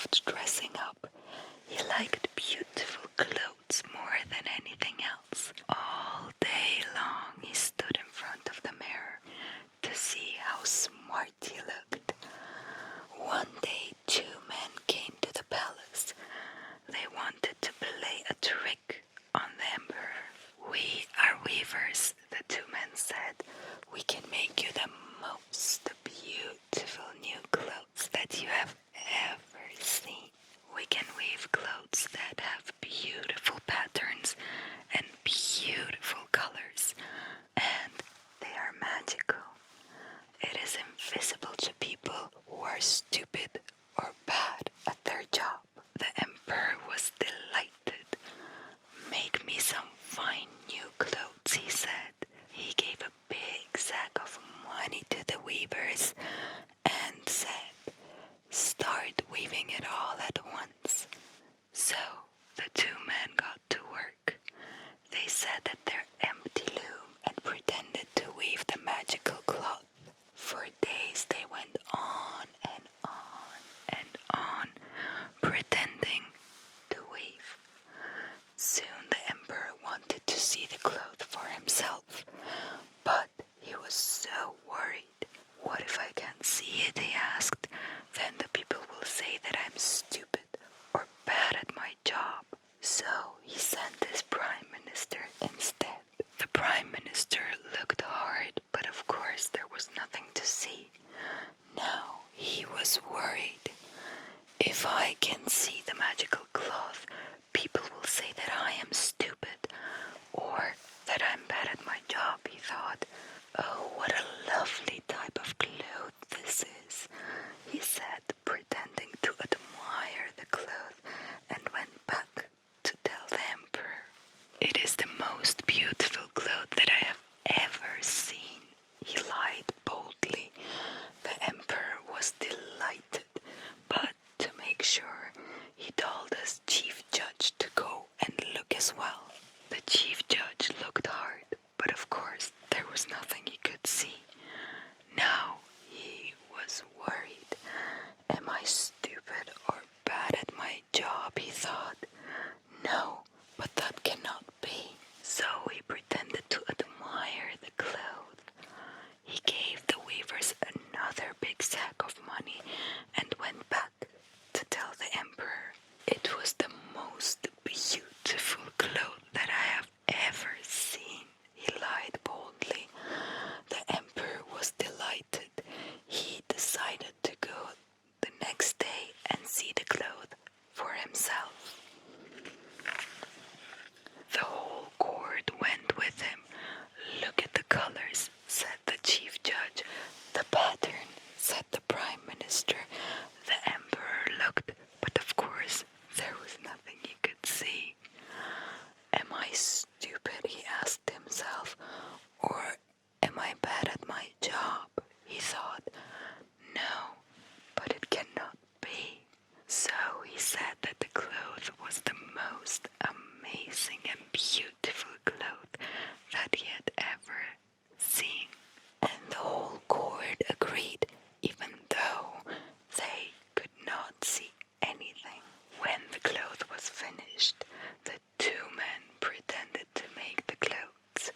loved dressing up. He liked beautiful clothes more than anything else. All day long he stood in front of the mirror to see how smart he looked. One day 2 men came to the palace. They wanted to play a trick on the emperor. "We are weavers," the 2 men said. "We can make you the most beautiful new clothes that you have ever seen. We can weave clothes that have beautiful patterns and beautiful colors, and they are magical. It is invisible to people who are stupid or bad at their job." The emperor was delighted. "Make me some fine new clothes," he said. He gave a big sack of money to the weavers and said, "Start weaving it all at once." So the 2 men got to work. They sat at their empty loom and pretended to weave the magical cloth. For days they went on and on and on, pretending to weave. Soon the emperor wanted to see the cloth for himself, but he was so worried. "What if I can't see it?" he asked. "Then the people will say that I'm stupid or bad at my job." So he sent his prime minister instead. The prime minister looked hard, but of course there was nothing to see. Now he was worried. "If I can see the magical cloth, people will say that I am stupid or that I'm bad at my job," he thought. "Oh, what a lovely type of cloth this is," he said, pretending to admire the cloth, and went back to tell the emperor. "It is the most beautiful cloth that I have ever seen," he lied boldly. The emperor was delighted, but to make sure, he told his chief judge to go and look as well. The chief judge looked hard, but of course there was nothing he could see. Now he was worried. "Am I stupid or bad at my job?" he thought. "No, but that cannot be." So he pretended to admire the cloth. He gave the weavers another big sack of money and went back to tell the emperor. "It was the most beautiful cloth that I have ever seen," he lied boldly. The emperor was delighted. He decided to go the next day and see the cloth for himself. The whole court went with him. "Look at the colors," said the chief judge. "The pattern," said the prime minister. The emperor looked, but of course there was nothing he could see. "Am I stupid?" he asked himself. "Or am I bad at my job?" he thought. "No, but it cannot be." So he said that the cloth was the most amazing and beautiful cloth that he had ever seen. And the whole court agreed, even though they could not see anything. When the cloth was finished, the 2 men pretended to make the clothes.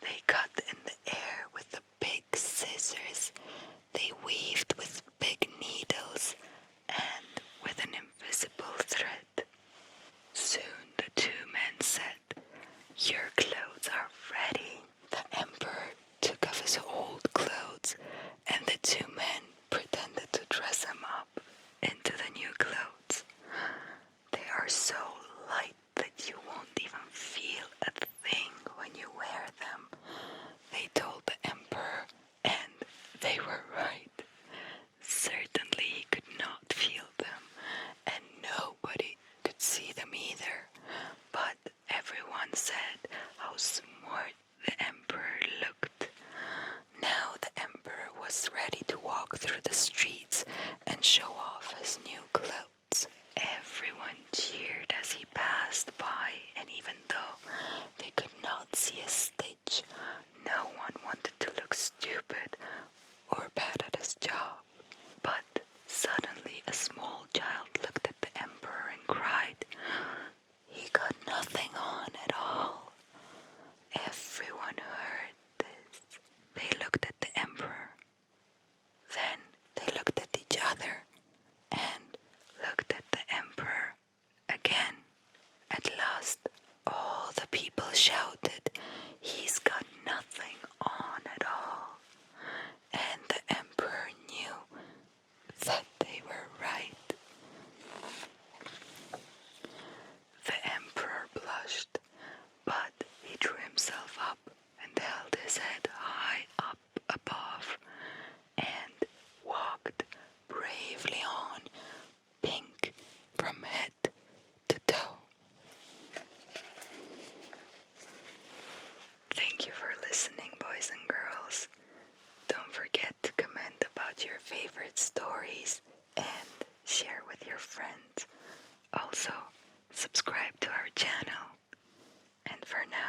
They cut in the air with the big scissors. They weaved with big needles and with an invisible thread. Soon the 2 men said, "Your clothes are ready." The emperor took off his old clothes, and the 2 men pretended to dress him up into the new clothes. "They are so light that you won't even feel a thing when you wear them," they told the emperor, and they were right. Certainly he could not feel them, and nobody could see them either. But everyone said how smart the emperor looked. Now the emperor was ready to walk through the streets and show off his new clothes. Everyone cheered as he passed by, and even though they could not see a stitch, no one wanted to look stupid or bad at his job. But suddenly a small child looked favorite stories and share with your friends. Also, subscribe to our channel. And for now,